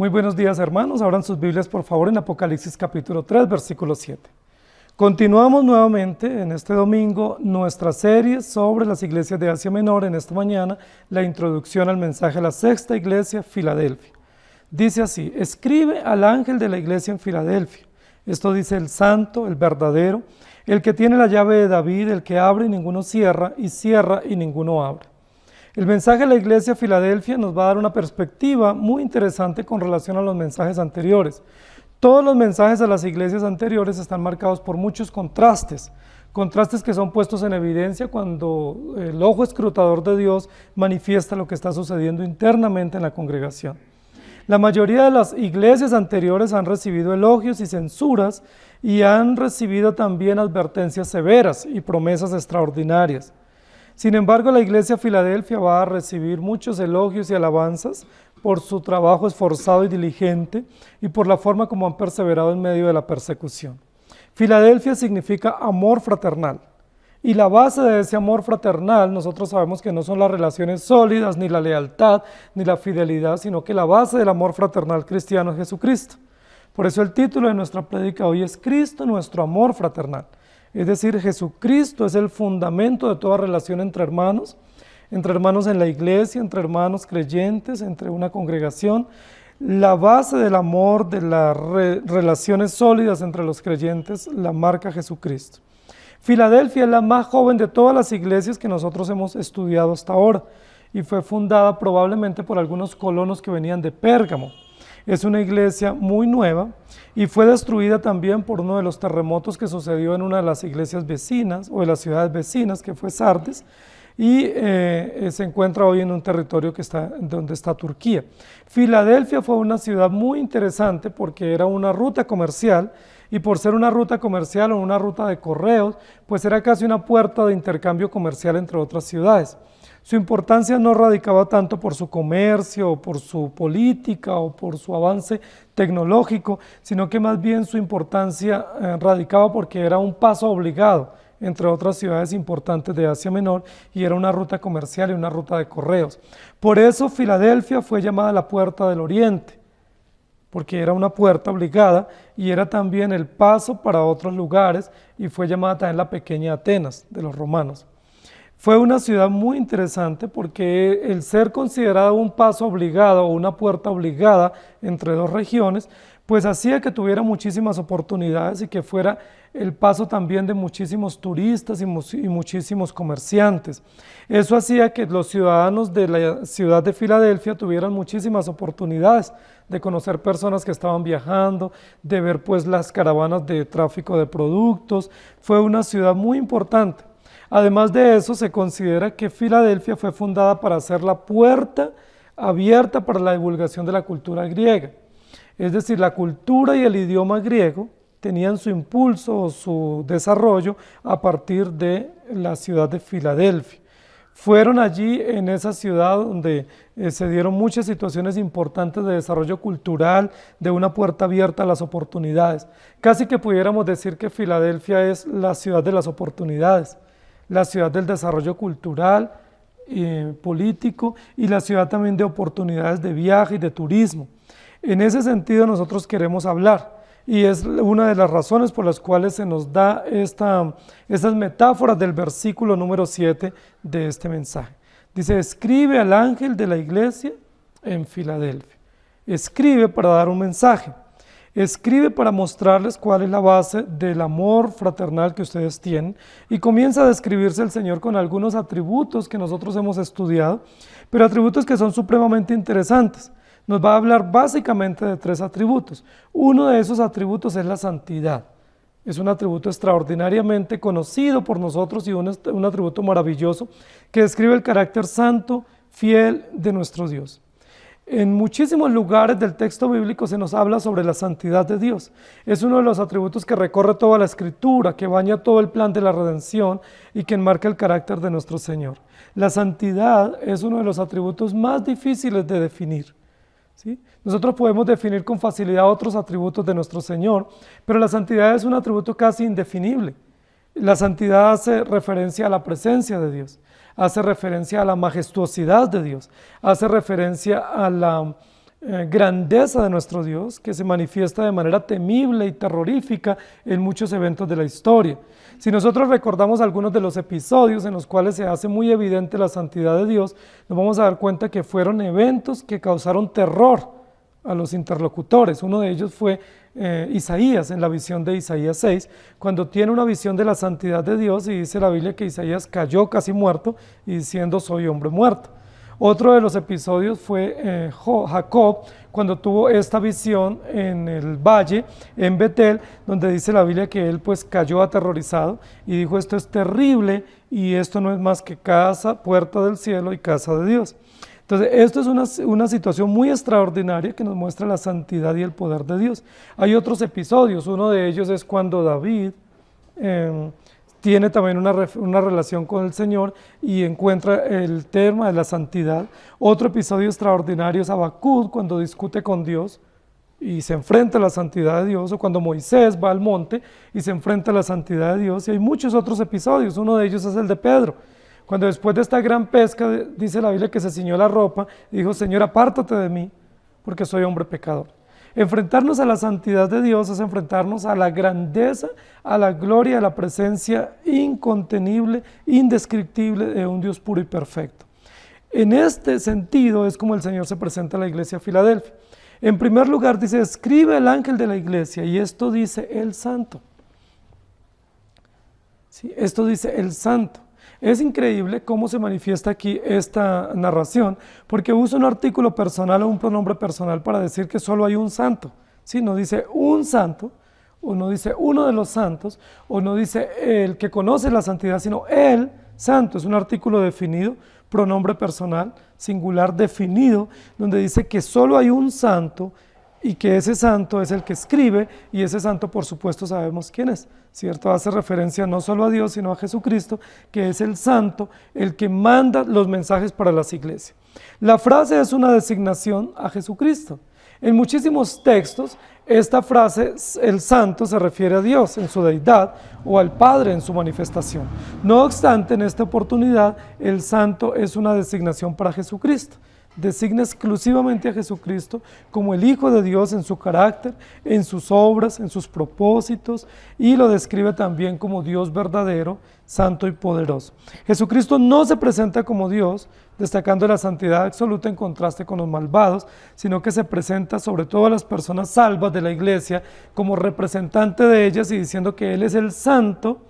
Muy buenos días, hermanos. Abran sus Biblias, por favor, en Apocalipsis capítulo 3, versículo 7. Continuamos nuevamente en este domingo nuestra serie sobre las iglesias de Asia Menor. En esta mañana, la introducción al mensaje a la sexta iglesia, Filadelfia. Dice así: escribe al ángel de la iglesia en Filadelfia. Esto dice el santo, el verdadero, el que tiene la llave de David, el que abre y ninguno cierra, y cierra y ninguno abre. El mensaje a la iglesia de Filadelfia nos va a dar una perspectiva muy interesante con relación a los mensajes anteriores. Todos los mensajes a las iglesias anteriores están marcados por muchos contrastes que son puestos en evidencia cuando el ojo escrutador de Dios manifiesta lo que está sucediendo internamente en la congregación. La mayoría de las iglesias anteriores han recibido elogios y censuras y han recibido también advertencias severas y promesas extraordinarias. Sin embargo, la iglesia de Filadelfia va a recibir muchos elogios y alabanzas por su trabajo esforzado y diligente y por la forma como han perseverado en medio de la persecución. Filadelfia significa amor fraternal. Y la base de ese amor fraternal, nosotros sabemos que no son las relaciones sólidas, ni la lealtad, ni la fidelidad, sino que la base del amor fraternal cristiano es Jesucristo. Por eso el título de nuestra prédica hoy es Cristo, nuestro amor fraternal. Es decir, Jesucristo es el fundamento de toda relación entre hermanos en la iglesia, entre hermanos creyentes, entre una congregación. La base del amor, de las relaciones sólidas entre los creyentes, la marca Jesucristo. Filadelfia es la más joven de todas las iglesias que nosotros hemos estudiado hasta ahora y fue fundada probablemente por algunos colonos que venían de Pérgamo. Es una iglesia muy nueva y fue destruida también por uno de los terremotos que sucedió en una de las iglesias vecinas o de las ciudades vecinas, que fue Sardis, y se encuentra hoy en un territorio donde está Turquía. Filadelfia fue una ciudad muy interesante porque era una ruta comercial, y por ser una ruta comercial o una ruta de correos, pues era casi una puerta de intercambio comercial entre otras ciudades. Su importancia no radicaba tanto por su comercio, o por su política, o por su avance tecnológico, sino que más bien su importancia radicaba porque era un paso obligado entre otras ciudades importantes de Asia Menor, y era una ruta comercial y una ruta de correos. Por eso Filadelfia fue llamada la Puerta del Oriente, porque era una puerta obligada y era también el paso para otros lugares, y fue llamada también la pequeña Atenas de los romanos. Fue una ciudad muy interesante porque el ser considerado un paso obligado o una puerta obligada entre dos regiones, pues hacía que tuviera muchísimas oportunidades y que fuera el paso también de muchísimos turistas y muchísimos comerciantes. Eso hacía que los ciudadanos de la ciudad de Filadelfia tuvieran muchísimas oportunidades de conocer personas que estaban viajando, de ver pues las caravanas de tráfico de productos. Fue una ciudad muy importante. Además de eso, se considera que Filadelfia fue fundada para ser la puerta abierta para la divulgación de la cultura griega. Es decir, la cultura y el idioma griego tenían su impulso o su desarrollo a partir de la ciudad de Filadelfia. Fueron allí, en esa ciudad, donde se dieron muchas situaciones importantes de desarrollo cultural, de una puerta abierta a las oportunidades. Casi que pudiéramos decir que Filadelfia es la ciudad de las oportunidades, la ciudad del desarrollo cultural, político, y la ciudad también de oportunidades de viaje y de turismo. En ese sentido nosotros queremos hablar, y es una de las razones por las cuales se nos da estas metáforas del versículo número 7 de este mensaje. Dice: escribe al ángel de la iglesia en Filadelfia. Escribe para dar un mensaje. Escribe para mostrarles cuál es la base del amor fraternal que ustedes tienen, y comienza a describirse el Señor con algunos atributos que nosotros hemos estudiado, pero atributos que son supremamente interesantes. Nos va a hablar básicamente de 3 atributos. Uno de esos atributos es la santidad. Es un atributo extraordinariamente conocido por nosotros y un atributo maravilloso que describe el carácter santo, fiel de nuestro Dios. En muchísimos lugares del texto bíblico se nos habla sobre la santidad de Dios. Es uno de los atributos que recorre toda la Escritura, que baña todo el plan de la redención y que enmarca el carácter de nuestro Señor. La santidad es uno de los atributos más difíciles de definir. ¿Sí? Nosotros podemos definir con facilidad otros atributos de nuestro Señor, pero la santidad es un atributo casi indefinible. La santidad hace referencia a la presencia de Dios, hace referencia a la majestuosidad de Dios, hace referencia a la grandeza de nuestro Dios, que se manifiesta de manera temible y terrorífica en muchos eventos de la historia. Si nosotros recordamos algunos de los episodios en los cuales se hace muy evidente la santidad de Dios, nos vamos a dar cuenta que fueron eventos que causaron terror a los interlocutores. Uno de ellos fue Isaías, en la visión de Isaías 6, cuando tiene una visión de la santidad de Dios y dice la Biblia que Isaías cayó casi muerto y diciendo soy hombre muerto. Otro de los episodios fue Jacob, cuando tuvo esta visión en el valle, en Betel, donde dice la Biblia que él pues cayó aterrorizado y dijo esto es terrible y esto no es más que casa, puerta del cielo y casa de Dios. Entonces, esto es una situación muy extraordinaria que nos muestra la santidad y el poder de Dios. Hay otros episodios, uno de ellos es cuando David tiene también una relación con el Señor y encuentra el tema de la santidad. Otro episodio extraordinario es Habacuc, cuando discute con Dios y se enfrenta a la santidad de Dios, o cuando Moisés va al monte y se enfrenta a la santidad de Dios. Y hay muchos otros episodios, uno de ellos es el de Pedro, cuando después de esta gran pesca, dice la Biblia que se ciñó la ropa y dijo, Señor, apártate de mí, porque soy hombre pecador. Enfrentarnos a la santidad de Dios es enfrentarnos a la grandeza, a la gloria, a la presencia incontenible, indescriptible de un Dios puro y perfecto. En este sentido es como el Señor se presenta a la iglesia de Filadelfia. En primer lugar dice, escribe el ángel de la iglesia, y esto dice el santo. ¿Sí? Esto dice el santo. Es increíble cómo se manifiesta aquí esta narración, porque usa un artículo personal o un pronombre personal para decir que solo hay un santo. ¿Sí? No dice un santo, o no dice uno de los santos, o no dice el que conoce la santidad, sino el santo. Es un artículo definido, pronombre personal, singular definido, donde dice que solo hay un santo y que ese santo es el que escribe, y ese santo por supuesto sabemos quién es, ¿cierto? Hace referencia no solo a Dios, sino a Jesucristo, que es el santo, el que manda los mensajes para las iglesias. La frase es una designación a Jesucristo. En muchísimos textos, esta frase, el santo, se refiere a Dios en su deidad o al Padre en su manifestación. No obstante, en esta oportunidad, el santo es una designación para Jesucristo. Designa exclusivamente a Jesucristo como el Hijo de Dios en su carácter, en sus obras, en sus propósitos, y lo describe también como Dios verdadero, santo y poderoso. Jesucristo no se presenta como Dios, destacando la santidad absoluta en contraste con los malvados, sino que se presenta sobre todo a las personas salvas de la iglesia como representante de ellas y diciendo que Él es el santo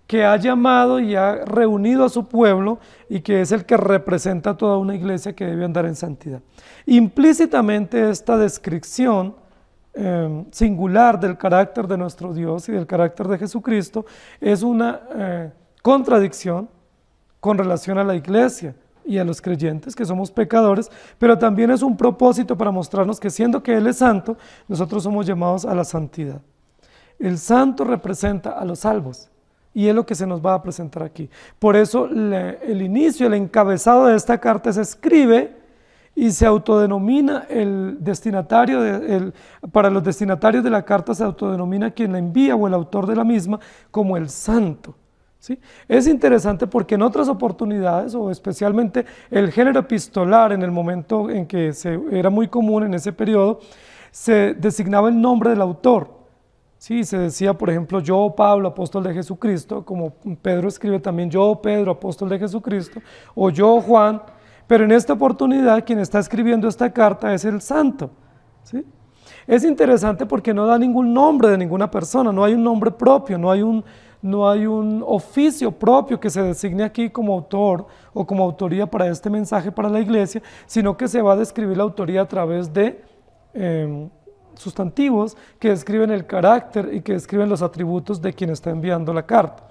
que ha llamado y ha reunido a su pueblo y que es el que representa a toda una iglesia que debe andar en santidad. Implícitamente esta descripción singular del carácter de nuestro Dios y del carácter de Jesucristo es una contradicción con relación a la iglesia y a los creyentes, que somos pecadores, pero también es un propósito para mostrarnos que siendo que Él es santo, nosotros somos llamados a la santidad. El santo representa a los salvos, y es lo que se nos va a presentar aquí. Por eso el inicio, el encabezado de esta carta se escribe y se autodenomina el destinatario, para los destinatarios de la carta se autodenomina quien la envía o el autor de la misma como el santo. ¿Sí? Es interesante porque en otras oportunidades, o especialmente el género epistolar en el momento en que era muy común en ese periodo, se designaba el nombre del autor. Sí, se decía, por ejemplo, yo, Pablo, apóstol de Jesucristo, como Pedro escribe también, yo, Pedro, apóstol de Jesucristo, o yo, Juan, pero en esta oportunidad quien está escribiendo esta carta es el santo. ¿Sí? Es interesante porque no da ningún nombre de ninguna persona, no hay un nombre propio, no hay un oficio propio que se designe aquí como autor o como autoría para este mensaje para la iglesia, sino que se va a describir la autoría a través de sustantivos que describen el carácter y que describen los atributos de quien está enviando la carta.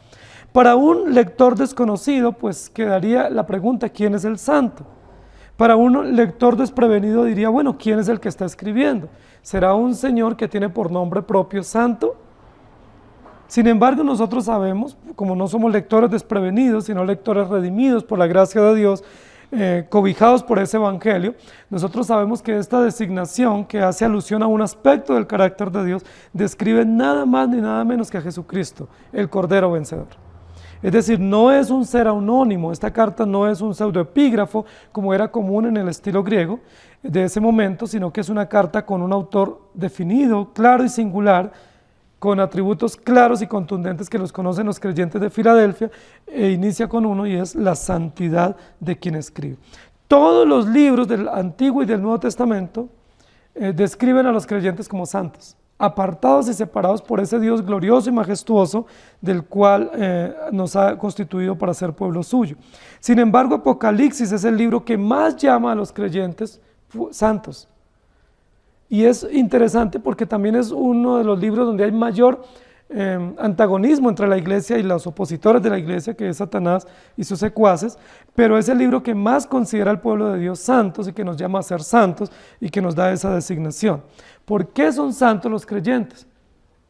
Para un lector desconocido, pues quedaría la pregunta, ¿quién es el santo? Para un lector desprevenido diría, bueno, ¿quién es el que está escribiendo? ¿Será un señor que tiene por nombre propio santo? Sin embargo, nosotros sabemos, como no somos lectores desprevenidos, sino lectores redimidos por la gracia de Dios, cobijados por ese evangelio, nosotros sabemos que esta designación que hace alusión a un aspecto del carácter de Dios describe nada más ni nada menos que a Jesucristo, el Cordero vencedor. Es decir, no es un ser anónimo, esta carta no es un pseudoepígrafo como era común en el estilo griego de ese momento, sino que es una carta con un autor definido, claro y singular, con atributos claros y contundentes que los conocen los creyentes de Filadelfia, e inicia con uno y es la santidad de quien escribe. Todos los libros del Antiguo y del Nuevo Testamento describen a los creyentes como santos, apartados y separados por ese Dios glorioso y majestuoso del cual nos ha constituido para ser pueblo suyo. Sin embargo, Apocalipsis es el libro que más llama a los creyentes santos. Y es interesante porque también es uno de los libros donde hay mayor antagonismo entre la iglesia y los opositores de la iglesia, que es Satanás y sus secuaces, pero es el libro que más considera al pueblo de Dios santos y que nos llama a ser santos y que nos da esa designación. ¿Por qué son santos los creyentes?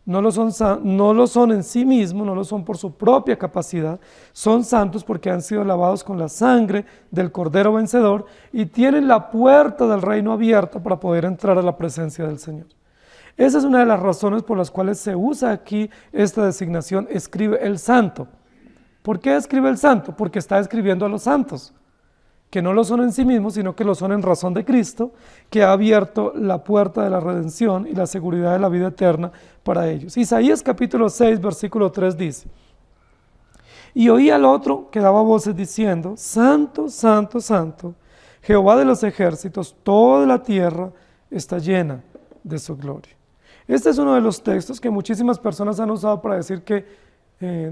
No lo son en sí mismos, no lo son por su propia capacidad, son santos porque han sido lavados con la sangre del Cordero vencedor y tienen la puerta del reino abierta para poder entrar a la presencia del Señor. Esa es una de las razones por las cuales se usa aquí esta designación, escribe el santo. ¿Por qué escribe el santo? Porque está escribiendo a los santos, que no lo son en sí mismos, sino que lo son en razón de Cristo, que ha abierto la puerta de la redención y la seguridad de la vida eterna para ellos. Isaías capítulo 6, versículo 3 dice: y oí al otro que daba voces diciendo: Santo, santo, santo, Jehová de los ejércitos, toda la tierra está llena de su gloria. Este es uno de los textos que muchísimas personas han usado para decir que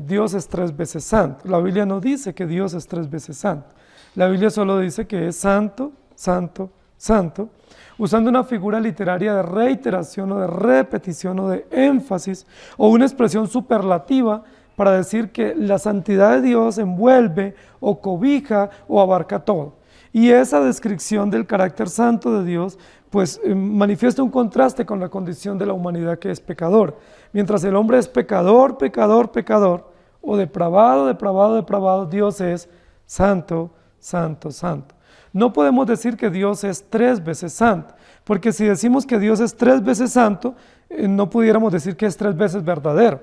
Dios es 3 veces santo. La Biblia no dice que Dios es 3 veces santo. La Biblia solo dice que es santo, santo, santo, usando una figura literaria de reiteración o de repetición o de énfasis o una expresión superlativa para decir que la santidad de Dios envuelve o cobija o abarca todo. Y esa descripción del carácter santo de Dios pues manifiesta un contraste con la condición de la humanidad que es pecador. Mientras el hombre es pecador, pecador, pecador, o depravado, depravado, depravado, Dios es santo, santo, santo. No podemos decir que Dios es 3 veces santo, porque si decimos que Dios es 3 veces santo, no pudiéramos decir que es 3 veces verdadero,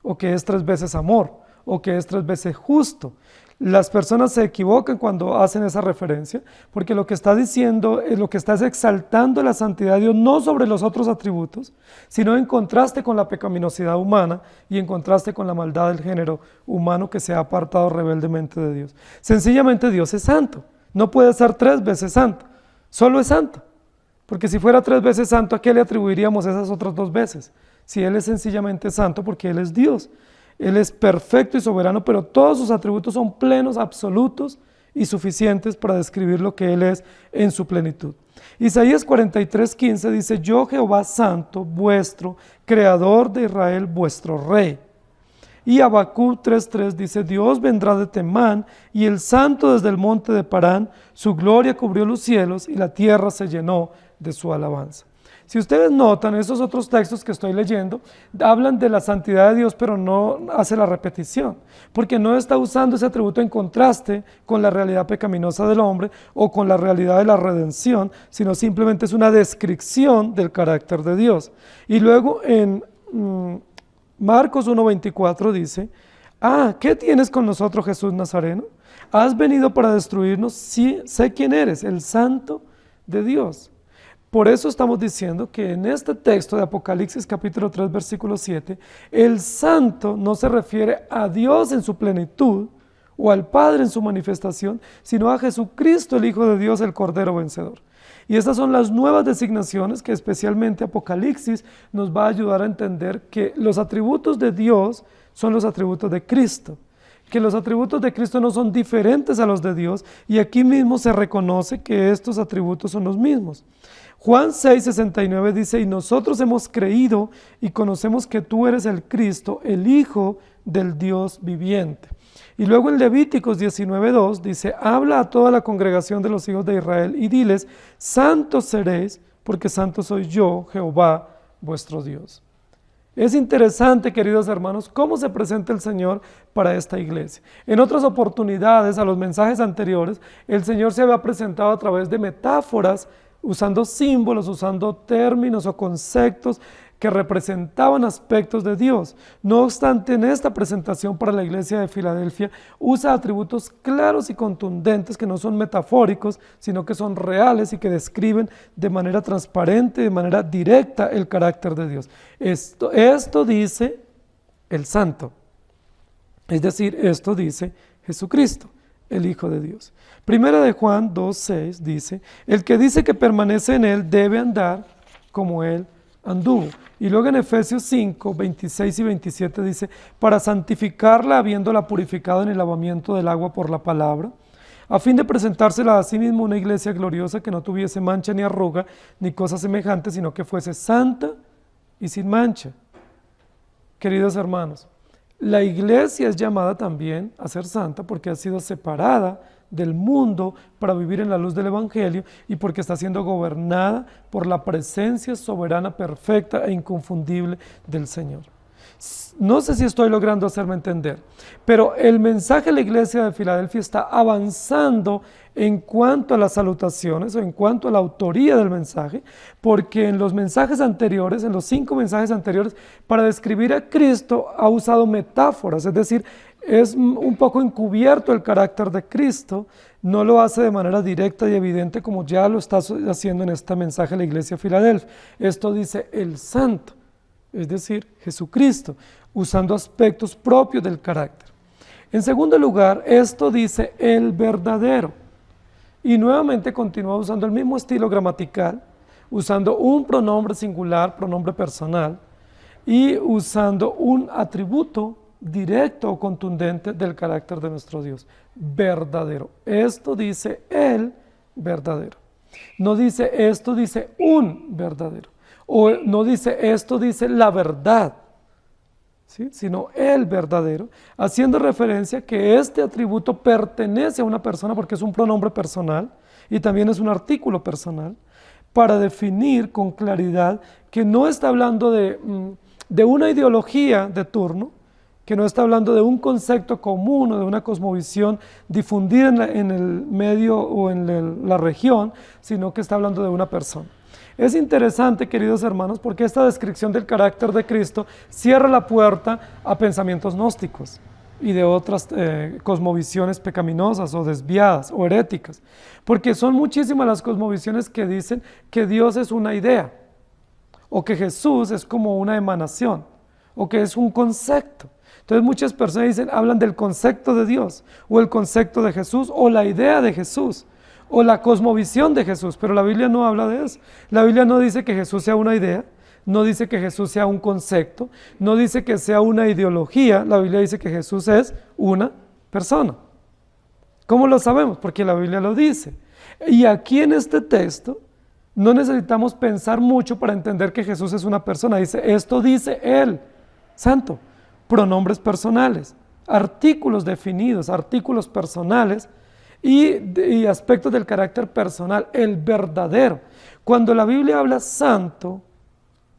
o que es 3 veces amor, o que es 3 veces justo. Las personas se equivocan cuando hacen esa referencia, porque lo que está diciendo, lo que está es exaltando la santidad de Dios no sobre los otros atributos, sino en contraste con la pecaminosidad humana y en contraste con la maldad del género humano que se ha apartado rebeldemente de Dios. Sencillamente Dios es santo, no puede ser 3 veces santo, solo es santo, porque si fuera 3 veces santo, ¿a qué le atribuiríamos esas otras 2 veces? Si Él es sencillamente santo porque Él es Dios. Él es perfecto y soberano, pero todos sus atributos son plenos, absolutos y suficientes para describir lo que Él es en su plenitud. Isaías 43:15 dice: Yo Jehová santo, vuestro, creador de Israel, vuestro rey. Y Habacuc 3:3 dice: Dios vendrá de Temán y el santo desde el monte de Parán, su gloria cubrió los cielos y la tierra se llenó de su alabanza. Si ustedes notan, esos otros textos que estoy leyendo hablan de la santidad de Dios, pero no hace la repetición, porque no está usando ese atributo en contraste con la realidad pecaminosa del hombre o con la realidad de la redención, sino simplemente es una descripción del carácter de Dios. Y luego en Marcos 1:24 dice: ¿qué tienes con nosotros, Jesús Nazareno? ¿Has venido para destruirnos? Sí, sé quién eres, el Santo de Dios. Por eso estamos diciendo que en este texto de Apocalipsis capítulo 3 versículo 7, el santo no se refiere a Dios en su plenitud o al Padre en su manifestación, sino a Jesucristo, el Hijo de Dios, el Cordero vencedor. Y estas son las nuevas designaciones que especialmente Apocalipsis nos va a ayudar a entender que los atributos de Dios son los atributos de Cristo, que los atributos de Cristo no son diferentes a los de Dios, y aquí mismo se reconoce que estos atributos son los mismos. Juan 6:69 dice: y nosotros hemos creído y conocemos que tú eres el Cristo, el Hijo del Dios viviente. Y luego en Levíticos 19:2 dice: habla a toda la congregación de los hijos de Israel y diles: santos seréis, porque santo soy yo, Jehová, vuestro Dios. Es interesante, queridos hermanos, cómo se presenta el Señor para esta iglesia. En otras oportunidades, a los mensajes anteriores, el Señor se había presentado a través de metáforas usando símbolos, usando términos o conceptos que representaban aspectos de Dios. No obstante, en esta presentación para la iglesia de Filadelfia usa atributos claros y contundentes que no son metafóricos, sino que son reales y que describen de manera transparente, de manera directa el carácter de Dios. Esto dice el Santo, es decir, esto dice Jesucristo, el Hijo de Dios. Primera de Juan 2:6 dice, el que dice que permanece en él debe andar como él anduvo. Y luego en Efesios 5, 26 y 27 dice, para santificarla habiéndola purificado en el lavamiento del agua por la palabra, a fin de presentársela a sí mismo una iglesia gloriosa que no tuviese mancha ni arruga ni cosa semejante, sino que fuese santa y sin mancha. Queridos hermanos, la iglesia es llamada también a ser santa porque ha sido separada del mundo para vivir en la luz del Evangelio y porque está siendo gobernada por la presencia soberana, perfecta e inconfundible del Señor. No sé si estoy logrando hacerme entender, pero el mensaje de la iglesia de Filadelfia está avanzando en cuanto a las salutaciones o en cuanto a la autoría del mensaje, porque en los mensajes anteriores, en los 5 mensajes anteriores, para describir a Cristo ha usado metáforas, es decir, es un poco encubierto el carácter de Cristo, no lo hace de manera directa y evidente como ya lo está haciendo en este mensaje de la iglesia de Filadelfia. Esto dice el Santo, es decir, Jesucristo, usando aspectos propios del carácter. En segundo lugar, esto dice el verdadero, y nuevamente continúa usando el mismo estilo gramatical, usando un pronombre singular, pronombre personal, y usando un atributo directo o contundente del carácter de nuestro Dios, verdadero. Esto dice el verdadero. No dice esto, dice un verdadero. O no dice esto, dice la verdad, ¿sí? Sino el verdadero, haciendo referencia que este atributo pertenece a una persona porque es un pronombre personal y también es un artículo personal, para definir con claridad que no está hablando de una ideología de turno, que no está hablando de un concepto común o de una cosmovisión difundida en el medio o en la región, sino que está hablando de una persona. Es interesante, queridos hermanos, porque esta descripción del carácter de Cristo cierra la puerta a pensamientos gnósticos y de otras cosmovisiones pecaminosas o desviadas o heréticas, porque son muchísimas las cosmovisiones que dicen que Dios es una idea, o que Jesús es como una emanación, o que es un concepto. Entonces muchas personas hablan del concepto de Dios, o el concepto de Jesús, o la idea de Jesús, o la cosmovisión de Jesús, pero la Biblia no habla de eso. La Biblia no dice que Jesús sea una idea, no dice que Jesús sea un concepto, no dice que sea una ideología, la Biblia dice que Jesús es una persona. ¿Cómo lo sabemos? Porque la Biblia lo dice. Y aquí en este texto no necesitamos pensar mucho para entender que Jesús es una persona. Dice, esto dice Él, Santo. Pronombres personales, artículos definidos, artículos personales y aspectos del carácter personal, el verdadero. Cuando la Biblia habla santo,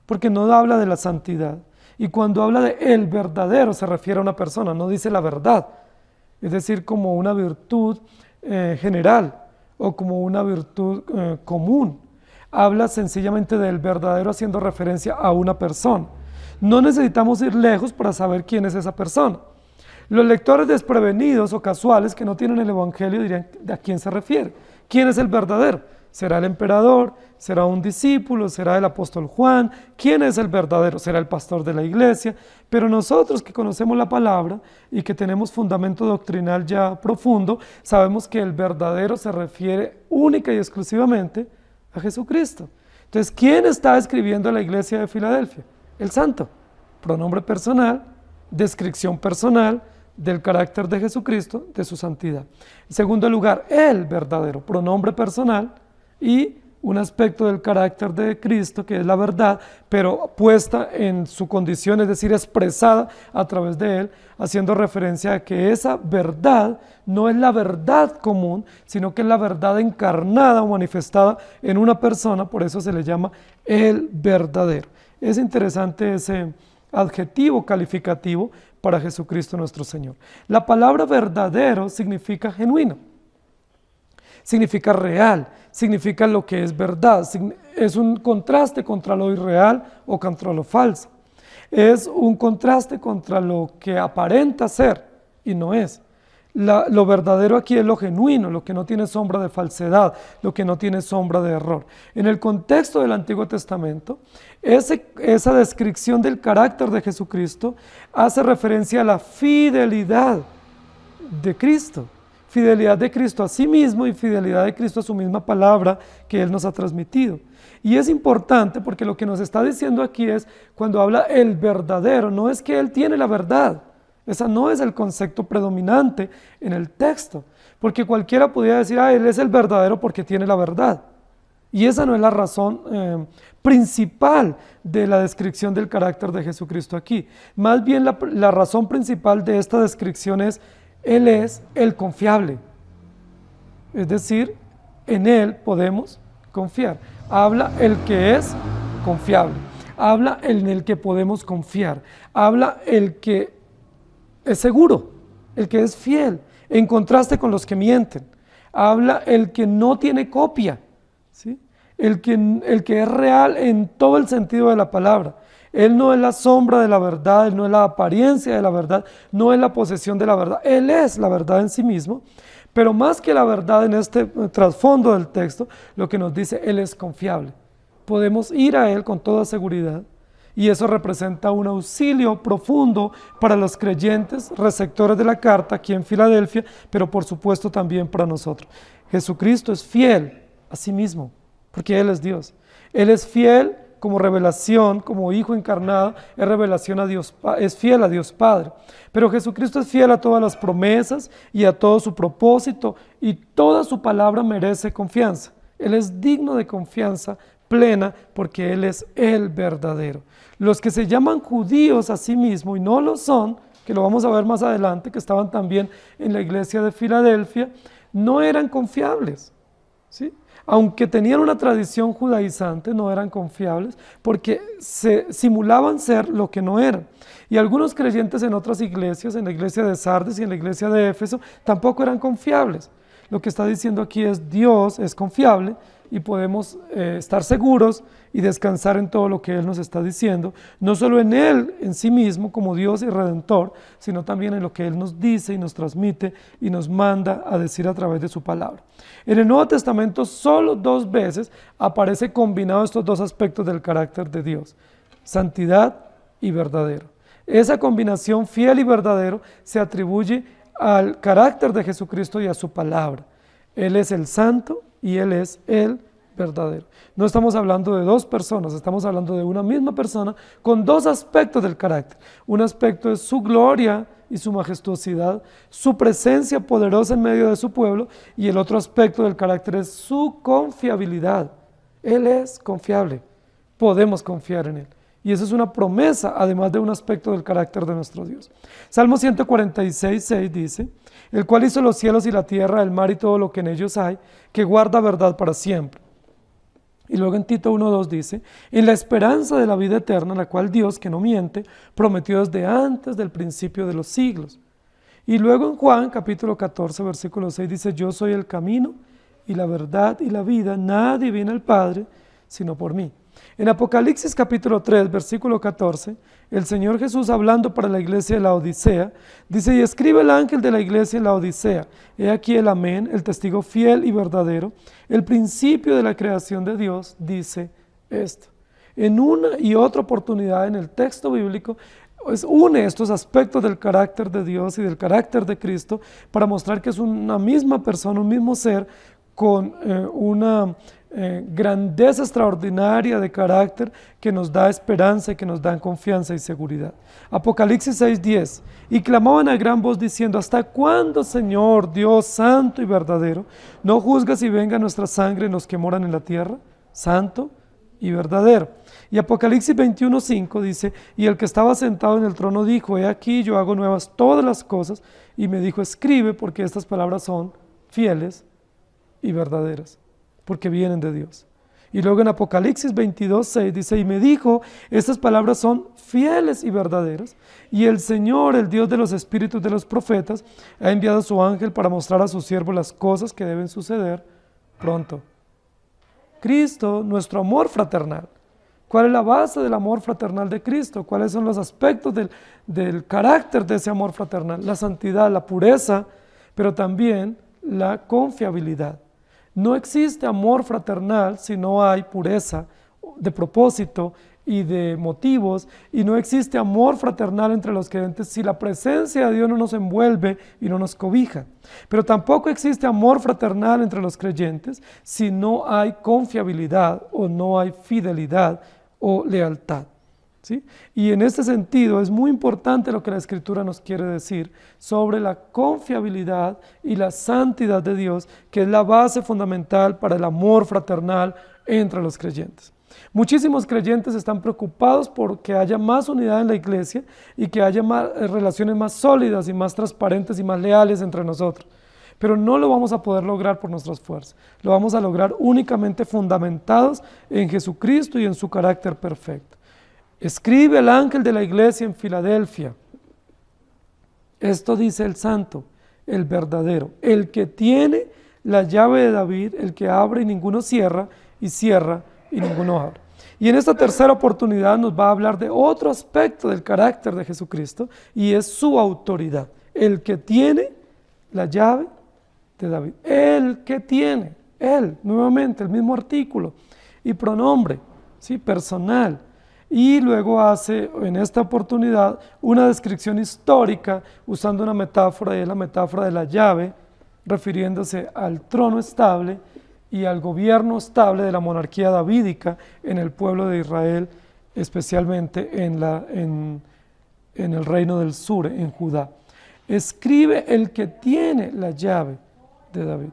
porque no habla de la santidad, y cuando habla de el verdadero se refiere a una persona, no dice la verdad, es decir, como una virtud general o como una virtud común. Habla sencillamente del verdadero haciendo referencia a una persona. No necesitamos ir lejos para saber quién es esa persona. Los lectores desprevenidos o casuales que no tienen el Evangelio dirían, ¿a quién se refiere? ¿Quién es el verdadero? ¿Será el emperador? ¿Será un discípulo? ¿Será el apóstol Juan? ¿Quién es el verdadero? ¿Será el pastor de la iglesia? Pero nosotros que conocemos la palabra y que tenemos fundamento doctrinal ya profundo, sabemos que el verdadero se refiere única y exclusivamente a Jesucristo. Entonces, ¿quién está escribiendo a la iglesia de Filadelfia? El Santo, pronombre personal, descripción personal del carácter de Jesucristo, de su santidad. En segundo lugar, el verdadero, pronombre personal y un aspecto del carácter de Cristo, que es la verdad, pero puesta en su condición, es decir, expresada a través de Él, haciendo referencia a que esa verdad no es la verdad común, sino que es la verdad encarnada o manifestada en una persona, por eso se le llama el verdadero. Es interesante ese adjetivo calificativo para Jesucristo nuestro Señor. La palabra verdadero significa genuino. significa real, significa lo que es verdad, es un contraste contra lo irreal o contra lo falso, es un contraste contra lo que aparenta ser y no es. Lo verdadero aquí es lo genuino, lo que no tiene sombra de falsedad, lo que no tiene sombra de error. En el contexto del Antiguo Testamento, esa descripción del carácter de Jesucristo hace referencia a la fidelidad de Cristo. Fidelidad de Cristo a sí mismo y fidelidad de Cristo a su misma palabra que Él nos ha transmitido. Y es importante porque lo que nos está diciendo aquí es, cuando habla el verdadero, no es que Él tiene la verdad. Ese no es el concepto predominante en el texto, porque cualquiera podría decir, Él es el verdadero porque tiene la verdad. Y esa no es la razón principal de la descripción del carácter de Jesucristo aquí. Más bien la razón principal de esta descripción es, Él es el confiable. Es decir, en Él podemos confiar. Habla el que es confiable. Habla en el que podemos confiar. Habla el que es seguro, el que es fiel, en contraste con los que mienten. Habla el que no tiene copia, ¿sí? El que es real en todo el sentido de la palabra. Él no es la sombra de la verdad, Él no es la apariencia de la verdad, no es la posesión de la verdad. Él es la verdad en sí mismo, pero más que la verdad en este trasfondo del texto, lo que nos dice, Él es confiable. Podemos ir a Él con toda seguridad. Y eso representa un auxilio profundo para los creyentes, receptores de la carta aquí en Filadelfia, pero por supuesto también para nosotros. Jesucristo es fiel a sí mismo, porque Él es Dios. Él es fiel como revelación, como Hijo encarnado, es revelación a Dios, es fiel a Dios Padre. Pero Jesucristo es fiel a todas las promesas y a todo su propósito, y toda su palabra merece confianza. Él es digno de confianza plena porque Él es el verdadero. Los que se llaman judíos a sí mismos y no lo son, que lo vamos a ver más adelante, que estaban también en la iglesia de Filadelfia, no eran confiables, ¿sí? Aunque tenían una tradición judaizante, no eran confiables porque se simulaban ser lo que no eran. Y algunos creyentes en otras iglesias, en la iglesia de Sardes y en la iglesia de Éfeso, tampoco eran confiables. Lo que está diciendo aquí es Dios es confiable y podemos estar seguros y descansar en todo lo que Él nos está diciendo, no solo en Él en sí mismo como Dios y Redentor, sino también en lo que Él nos dice y nos transmite y nos manda a decir a través de su palabra. En el Nuevo Testamento solo 2 veces aparece combinado estos 2 aspectos del carácter de Dios, santidad y verdadero. Esa combinación fiel y verdadero se atribuye al carácter de Jesucristo y a su palabra. Él es el santo y Él es el verdadero. No estamos hablando de 2 personas, estamos hablando de una misma persona con 2 aspectos del carácter. Un aspecto es su gloria y su majestuosidad, su presencia poderosa en medio de su pueblo, y el otro aspecto del carácter es su confiabilidad. Él es confiable, podemos confiar en Él. Y eso es una promesa, además de un aspecto del carácter de nuestro Dios. Salmo 146, 6 dice, el cual hizo los cielos y la tierra, el mar y todo lo que en ellos hay, que guarda verdad para siempre. Y luego en Tito 1:2 dice, en la esperanza de la vida eterna, la cual Dios, que no miente, prometió desde antes del principio de los siglos. Y luego en Juan capítulo 14, versículo 6 dice, yo soy el camino y la verdad y la vida, nadie viene al Padre sino por mí. En Apocalipsis capítulo 3, versículo 14, el Señor Jesús hablando para la iglesia de la Odisea, dice, y escribe el ángel de la iglesia en la Odisea, he aquí el amén, el testigo fiel y verdadero, el principio de la creación de Dios, dice esto. En una y otra oportunidad en el texto bíblico, une estos aspectos del carácter de Dios y del carácter de Cristo para mostrar que es una misma persona, un mismo ser, con una grandeza extraordinaria de carácter que nos da esperanza y que nos da confianza y seguridad. Apocalipsis 6:10, y clamaban a gran voz diciendo, ¿hasta cuándo, Señor, Dios santo y verdadero, no juzgas y venga nuestra sangre en los que moran en la tierra? Santo y verdadero. Y Apocalipsis 21:5 dice, y el que estaba sentado en el trono dijo, he aquí yo hago nuevas todas las cosas, y me dijo, escribe, porque estas palabras son fieles y verdaderas, porque vienen de Dios. Y luego en Apocalipsis 22:6 dice, y me dijo, estas palabras son fieles y verdaderas, y el Señor, el Dios de los espíritus de los profetas, ha enviado a su ángel para mostrar a sus siervos las cosas que deben suceder pronto. Cristo, nuestro amor fraternal. ¿Cuál es la base del amor fraternal de Cristo? ¿Cuáles son los aspectos del carácter de ese amor fraternal? La santidad, la pureza, pero también la confiabilidad. No existe amor fraternal si no hay pureza de propósito y de motivos, y no existe amor fraternal entre los creyentes si la presencia de Dios no nos envuelve y no nos cobija. Pero tampoco existe amor fraternal entre los creyentes si no hay confiabilidad o no hay fidelidad o lealtad. ¿Sí? Y en este sentido es muy importante lo que la Escritura nos quiere decir sobre la confiabilidad y la santidad de Dios, que es la base fundamental para el amor fraternal entre los creyentes. Muchísimos creyentes están preocupados por que haya más unidad en la iglesia y que haya relaciones más sólidas y más transparentes y más leales entre nosotros. Pero no lo vamos a poder lograr por nuestras fuerzas. Lo vamos a lograr únicamente fundamentados en Jesucristo y en su carácter perfecto. Escribe el ángel de la iglesia en Filadelfia. Esto dice el santo, el verdadero, el que tiene la llave de David, el que abre y ninguno cierra, y cierra y ninguno abre. Y en esta tercera oportunidad nos va a hablar de otro aspecto del carácter de Jesucristo, y es su autoridad. El que tiene la llave de David. El que tiene, él, nuevamente, el mismo artículo, y pronombre, ¿sí? Personal. Y luego hace en esta oportunidad una descripción histórica usando una metáfora, y es la metáfora de la llave, refiriéndose al trono estable y al gobierno estable de la monarquía davídica en el pueblo de Israel, especialmente en el reino del sur, en Judá. Escribe el que tiene la llave de David.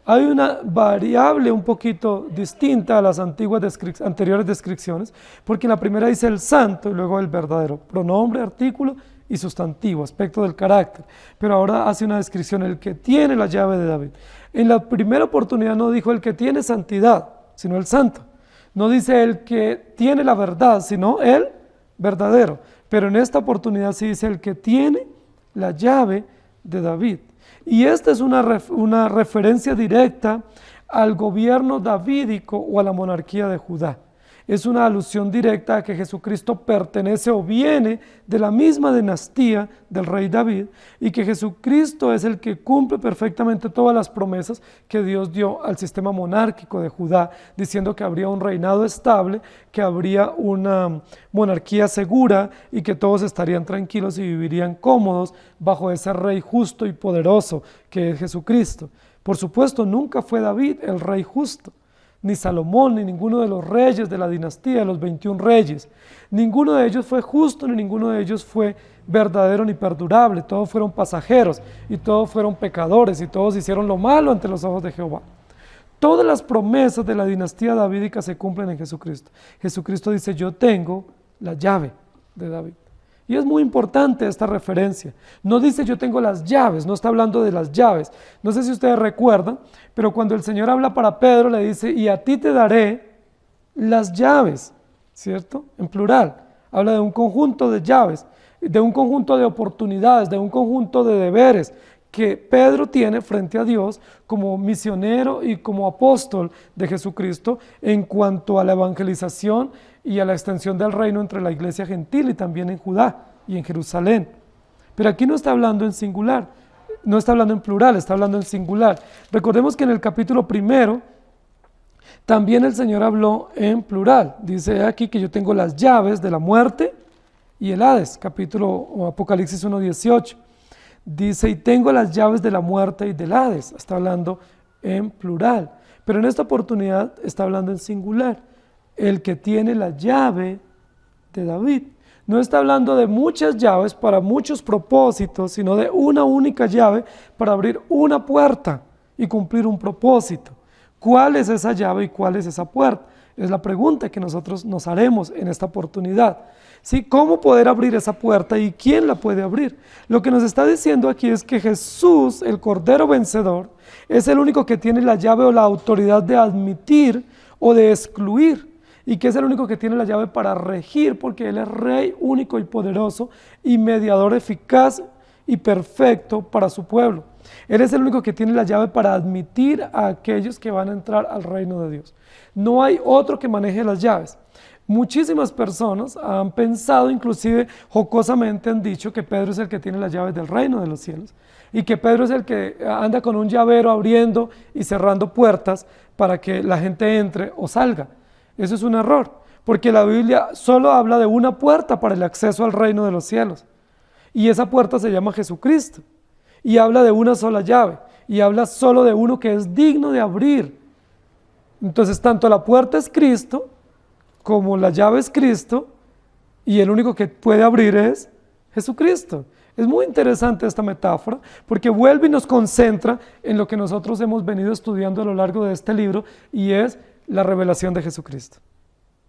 Hay una variable un poquito distinta a las anteriores descripciones, porque en la primera dice el santo y luego el verdadero, pronombre, artículo y sustantivo, aspecto del carácter. Pero ahora hace una descripción, el que tiene la llave de David. En la primera oportunidad no dijo el que tiene santidad, sino el santo. No dice el que tiene la verdad, sino el verdadero. Pero en esta oportunidad sí dice el que tiene la llave de David. Y esta es una referencia directa al gobierno davídico o a la monarquía de Judá. Es una alusión directa a que Jesucristo pertenece o viene de la misma dinastía del rey David, y que Jesucristo es el que cumple perfectamente todas las promesas que Dios dio al sistema monárquico de Judá, diciendo que habría un reinado estable, que habría una monarquía segura y que todos estarían tranquilos y vivirían cómodos bajo ese rey justo y poderoso que es Jesucristo. Por supuesto, nunca fue David el rey justo, ni Salomón, ni ninguno de los reyes de la dinastía de los 21 reyes. Ninguno de ellos fue justo, ni ninguno de ellos fue verdadero ni perdurable. Todos fueron pasajeros y todos fueron pecadores y todos hicieron lo malo ante los ojos de Jehová. Todas las promesas de la dinastía davídica se cumplen en Jesucristo. Jesucristo dice, yo tengo la llave de David. Y es muy importante esta referencia. No dice yo tengo las llaves, no está hablando de las llaves. No sé si ustedes recuerdan, pero cuando el Señor habla para Pedro le dice, y a ti te daré las llaves, ¿cierto? En plural. Habla de un conjunto de llaves, de un conjunto de oportunidades, de un conjunto de deberes que Pedro tiene frente a Dios como misionero y como apóstol de Jesucristo en cuanto a la evangelización y a la extensión del reino entre la iglesia gentil y también en Judá y en Jerusalén. Pero aquí no está hablando en singular, no está hablando en plural, está hablando en singular. Recordemos que en el capítulo 1 también el Señor habló en plural. Dice aquí que yo tengo las llaves de la muerte y el Hades, Apocalipsis 1:18. Dice, y tengo las llaves de la muerte y del Hades. Está hablando en plural. Pero en esta oportunidad está hablando en singular. El que tiene la llave de David. No está hablando de muchas llaves para muchos propósitos, sino de una única llave para abrir una puerta y cumplir un propósito. ¿Cuál es esa llave y cuál es esa puerta? Es la pregunta que nosotros nos haremos en esta oportunidad. ¿Sí? ¿Cómo poder abrir esa puerta y quién la puede abrir? Lo que nos está diciendo aquí es que Jesús, el Cordero Vencedor, es el único que tiene la llave o la autoridad de admitir o de excluir, y que es el único que tiene la llave para regir, porque Él es Rey único y poderoso y mediador eficaz y perfecto para su pueblo. Él es el único que tiene la llave para admitir a aquellos que van a entrar al reino de Dios. No hay otro que maneje las llaves. Muchísimas personas han pensado, inclusive jocosamente han dicho que Pedro es el que tiene las llaves del reino de los cielos y que Pedro es el que anda con un llavero abriendo y cerrando puertas para que la gente entre o salga. Eso es un error, porque la Biblia solo habla de una puerta para el acceso al reino de los cielos y esa puerta se llama Jesucristo y habla de una sola llave y habla solo de uno que es digno de abrir. Entonces tanto la puerta es Cristo como la llave es Cristo y el único que puede abrir es Jesucristo. Es muy interesante esta metáfora porque vuelve y nos concentra en lo que nosotros hemos venido estudiando a lo largo de este libro y es la revelación de Jesucristo.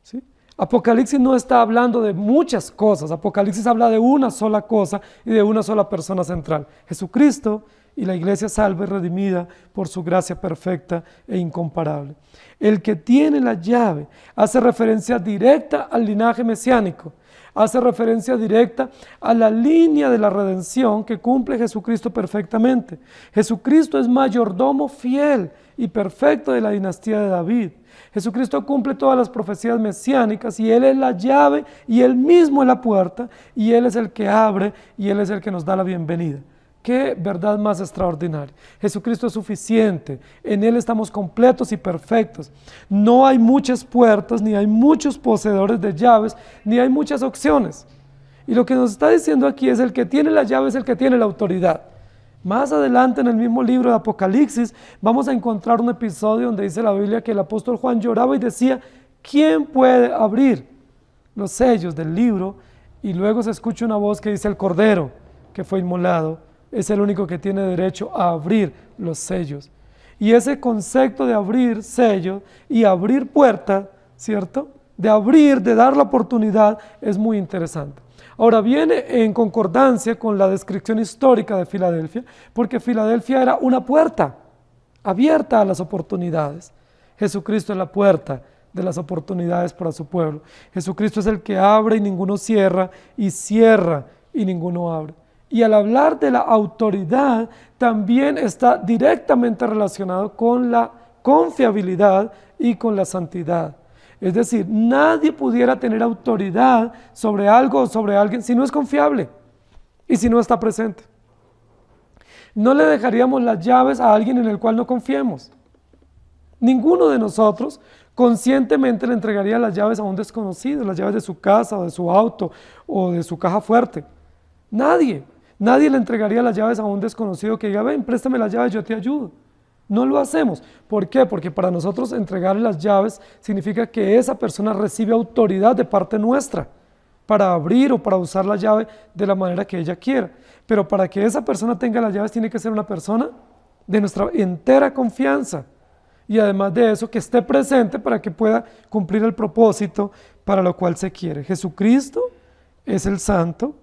¿Sí? Apocalipsis no está hablando de muchas cosas, Apocalipsis habla de una sola cosa y de una sola persona central, Jesucristo y la iglesia salva y redimida por su gracia perfecta e incomparable. El que tiene la llave hace referencia directa al linaje mesiánico, hace referencia directa a la línea de la redención que cumple Jesucristo perfectamente. Jesucristo es mayordomo fiel y perfecto de la dinastía de David. Jesucristo cumple todas las profecías mesiánicas y Él es la llave y Él mismo es la puerta y Él es el que abre y Él es el que nos da la bienvenida. ¡Qué verdad más extraordinaria! Jesucristo es suficiente, en Él estamos completos y perfectos. No hay muchas puertas, ni hay muchos poseedores de llaves, ni hay muchas opciones. Y lo que nos está diciendo aquí es el que tiene la llave es el que tiene la autoridad. Más adelante en el mismo libro de Apocalipsis vamos a encontrar un episodio donde dice la Biblia que el apóstol Juan lloraba y decía, ¿quién puede abrir los sellos del libro? Y luego se escucha una voz que dice, el Cordero que fue inmolado es el único que tiene derecho a abrir los sellos. Y ese concepto de abrir sellos y abrir puertas, ¿cierto? De abrir, de dar la oportunidad, es muy interesante. Ahora viene en concordancia con la descripción histórica de Filadelfia, porque Filadelfia era una puerta abierta a las oportunidades. Jesucristo es la puerta de las oportunidades para su pueblo. Jesucristo es el que abre y ninguno cierra, y cierra y ninguno abre. Y al hablar de la autoridad, también está directamente relacionado con la confiabilidad y con la santidad. Es decir, nadie pudiera tener autoridad sobre algo o sobre alguien si no es confiable y si no está presente. No le dejaríamos las llaves a alguien en el cual no confiemos. Ninguno de nosotros conscientemente le entregaría las llaves a un desconocido, las llaves de su casa o de su auto o de su caja fuerte. Nadie le entregaría las llaves a un desconocido que diga, ven, préstame las llaves, yo te ayudo. No lo hacemos. ¿Por qué? Porque para nosotros entregarle las llaves significa que esa persona recibe autoridad de parte nuestra para abrir o para usar la llave de la manera que ella quiera. Pero para que esa persona tenga las llaves tiene que ser una persona de nuestra entera confianza. Y además de eso, que esté presente para que pueda cumplir el propósito para lo cual se quiere. Jesucristo es el santo,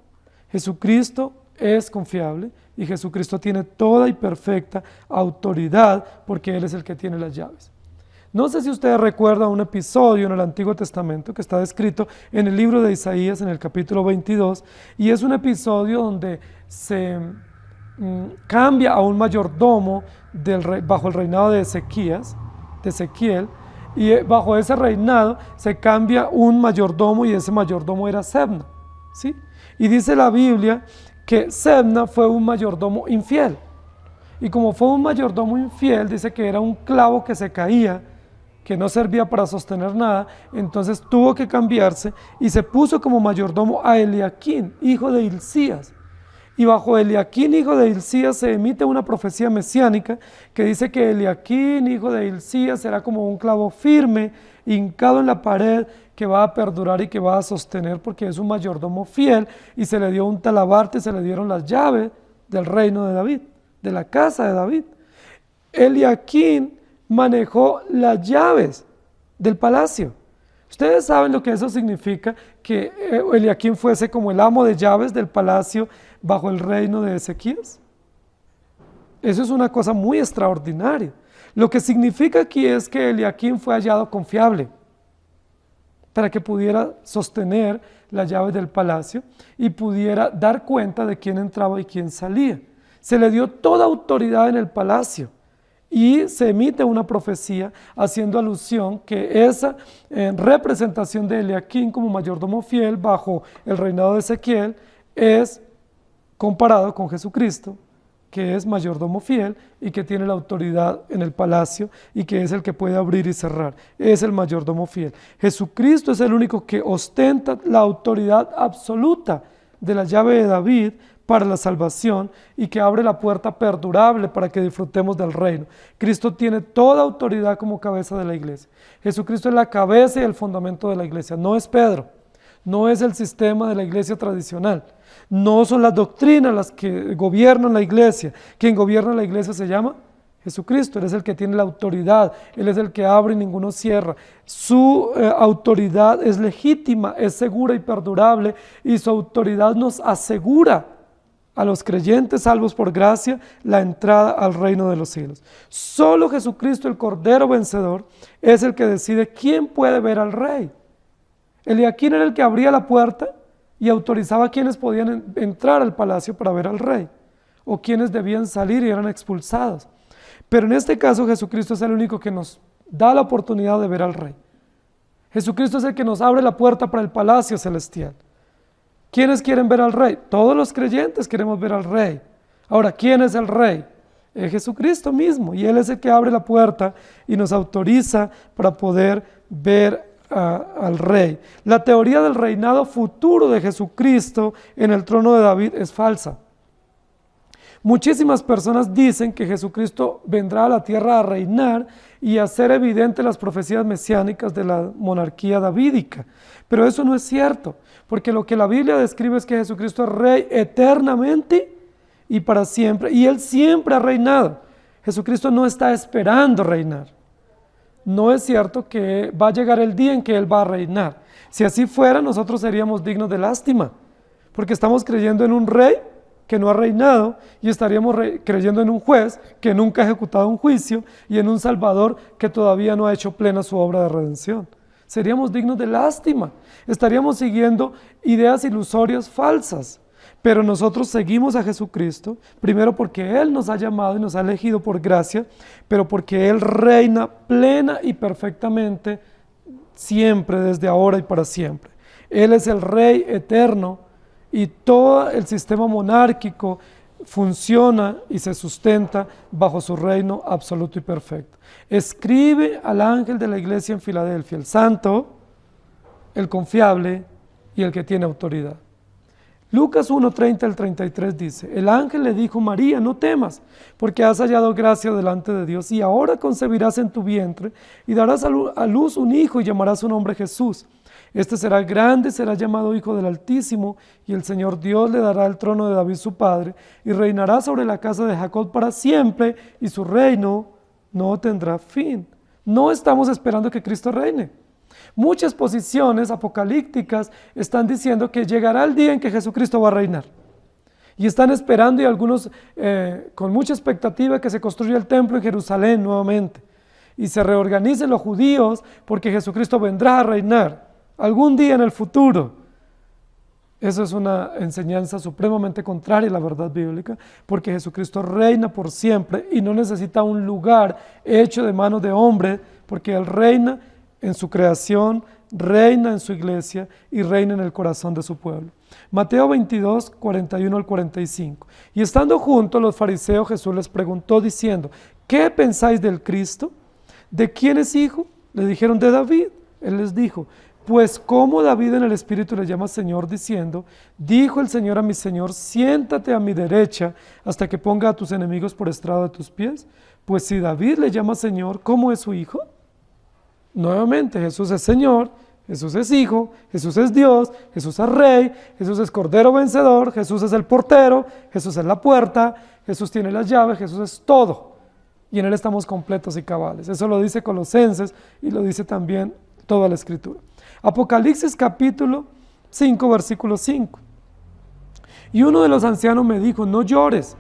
Jesucristo es confiable y Jesucristo tiene toda y perfecta autoridad porque Él es el que tiene las llaves. No sé si ustedes recuerdan un episodio en el Antiguo Testamento que está descrito en el libro de Isaías en el capítulo 22 y es un episodio donde se cambia a un mayordomo bajo el reinado de Ezequiel, y bajo ese reinado se cambia un mayordomo y ese mayordomo era Sebna, ¿sí? Y dice la Biblia que Sebna fue un mayordomo infiel. Y como fue un mayordomo infiel, dice que era un clavo que se caía, que no servía para sostener nada, entonces tuvo que cambiarse y se puso como mayordomo a Eliaquín, hijo de Hilcías. Y bajo Eliaquín, hijo de Hilcías, se emite una profecía mesiánica que dice que Eliaquín, hijo de Hilcías, será como un clavo firme, hincado en la pared, que va a perdurar y que va a sostener porque es un mayordomo fiel y se le dio un talabarte, se le dieron las llaves del reino de David, de la casa de David. Eliaquín manejó las llaves del palacio. Ustedes saben lo que eso significa, que Eliaquín fuese como el amo de llaves del palacio bajo el reino de Ezequías. Eso es una cosa muy extraordinaria, Lo que significa aquí es que Eliaquim fue hallado confiable para que pudiera sostener las llaves del palacio y pudiera dar cuenta de quién entraba y quién salía. Se le dio toda autoridad en el palacio y se emite una profecía haciendo alusión que esa representación de Eliaquim como mayordomo fiel bajo el reinado de Ezequiel es comparado con Jesucristo, que es mayordomo fiel y que tiene la autoridad en el palacio y que es el que puede abrir y cerrar. Es el mayordomo fiel. Jesucristo es el único que ostenta la autoridad absoluta de la llave de David para la salvación y que abre la puerta perdurable para que disfrutemos del reino. Cristo tiene toda autoridad como cabeza de la iglesia. Jesucristo es la cabeza y el fundamento de la iglesia, no es Pedro, no es el sistema de la iglesia tradicional. No son las doctrinas las que gobiernan la iglesia. Quien gobierna la iglesia se llama Jesucristo. Él es el que tiene la autoridad. Él es el que abre y ninguno cierra. Su autoridad es legítima, es segura y perdurable. Y su autoridad nos asegura a los creyentes salvos por gracia la entrada al reino de los cielos. Solo Jesucristo, el Cordero vencedor, es el que decide quién puede ver al Rey. Eliaquim era el que abría la puerta y autorizaba a quienes podían entrar al palacio para ver al rey, o quienes debían salir y eran expulsados. Pero en este caso Jesucristo es el único que nos da la oportunidad de ver al rey. Jesucristo es el que nos abre la puerta para el palacio celestial. ¿Quiénes quieren ver al rey? Todos los creyentes queremos ver al rey. Ahora, ¿quién es el rey? Es Jesucristo mismo, y Él es el que abre la puerta y nos autoriza para poder ver al rey. La teoría del reinado futuro de Jesucristo en el trono de David es falsa. Muchísimas personas dicen que Jesucristo vendrá a la tierra a reinar y a hacer evidente las profecías mesiánicas de la monarquía davídica, pero eso no es cierto, porque lo que la Biblia describe es que Jesucristo es rey eternamente y para siempre, y Él siempre ha reinado. Jesucristo no está esperando reinar. No es cierto que va a llegar el día en que Él va a reinar. Si así fuera, nosotros seríamos dignos de lástima, porque estamos creyendo en un rey que no ha reinado y estaríamos creyendo en un juez que nunca ha ejecutado un juicio y en un Salvador que todavía no ha hecho plena su obra de redención. Seríamos dignos de lástima, estaríamos siguiendo ideas ilusorias falsas. Pero nosotros seguimos a Jesucristo, primero porque Él nos ha llamado y nos ha elegido por gracia, pero porque Él reina plena y perfectamente siempre, desde ahora y para siempre. Él es el Rey eterno y todo el sistema monárquico funciona y se sustenta bajo su reino absoluto y perfecto. Escribe al ángel de la iglesia en Filadelfia, el santo, el confiable y el que tiene autoridad. Lucas 1:30 al 33 dice, el ángel le dijo, María, no temas, porque has hallado gracia delante de Dios, y ahora concebirás en tu vientre, y darás a luz un hijo, y llamarás su nombre Jesús. Este será grande, será llamado Hijo del Altísimo, y el Señor Dios le dará el trono de David su padre, y reinará sobre la casa de Jacob para siempre, y su reino no tendrá fin. No estamos esperando que Cristo reine. Muchas posiciones apocalípticas están diciendo que llegará el día en que Jesucristo va a reinar. Y están esperando, y algunos con mucha expectativa, que se construya el templo en Jerusalén nuevamente. Y se reorganicen los judíos porque Jesucristo vendrá a reinar algún día en el futuro. Eso es una enseñanza supremamente contraria a la verdad bíblica, porque Jesucristo reina por siempre y no necesita un lugar hecho de manos de hombre, porque Él reina en su creación, reina en su iglesia y reina en el corazón de su pueblo. Mateo 22, 41 al 45. Y estando juntos los fariseos, Jesús les preguntó diciendo, ¿qué pensáis del Cristo? ¿De quién es hijo? Le dijeron, de David. Él les dijo, pues como David en el Espíritu le llama Señor, diciendo, dijo el Señor a mi Señor, siéntate a mi derecha hasta que ponga a tus enemigos por estrado de tus pies. Pues si David le llama Señor, ¿cómo es su hijo? Nuevamente, Jesús es Señor, Jesús es Hijo, Jesús es Dios, Jesús es Rey, Jesús es Cordero vencedor, Jesús es el portero, Jesús es la puerta, Jesús tiene las llaves, Jesús es todo. Y en Él estamos completos y cabales. Eso lo dice Colosenses y lo dice también toda la Escritura. Apocalipsis capítulo 5, versículo 5. Y uno de los ancianos me dijo, no llores.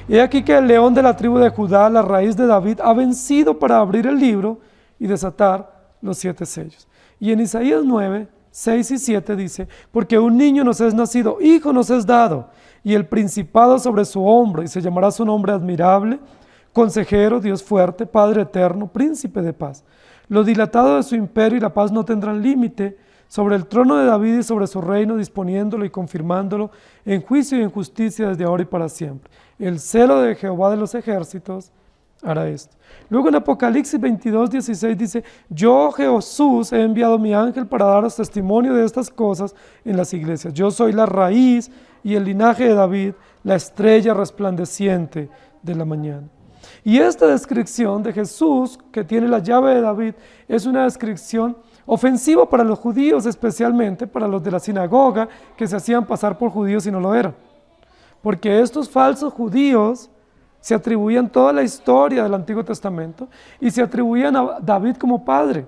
He aquí que el león de la tribu de Judá, la raíz de David, ha vencido para abrir el libro y desatar los 7 sellos. Y en Isaías 9, 6 y 7 dice, porque un niño nos es nacido, hijo nos es dado, y el principado sobre su hombro, y se llamará su nombre admirable, consejero, Dios fuerte, Padre eterno, príncipe de paz. Lo dilatado de su imperio y la paz no tendrán límite sobre el trono de David y sobre su reino, disponiéndolo y confirmándolo en juicio y en justicia desde ahora y para siempre. El celo de Jehová de los ejércitos hará esto. Luego en Apocalipsis 22, 16 dice, yo Jesús he enviado mi ángel para daros testimonio de estas cosas en las iglesias. Yo soy la raíz y el linaje de David, la estrella resplandeciente de la mañana. Y esta descripción de Jesús, que tiene la llave de David, es una descripción ofensiva para los judíos, especialmente para los de la sinagoga, que se hacían pasar por judíos y no lo eran. Porque estos falsos judíos se atribuían toda la historia del Antiguo Testamento y se atribuían a David como padre.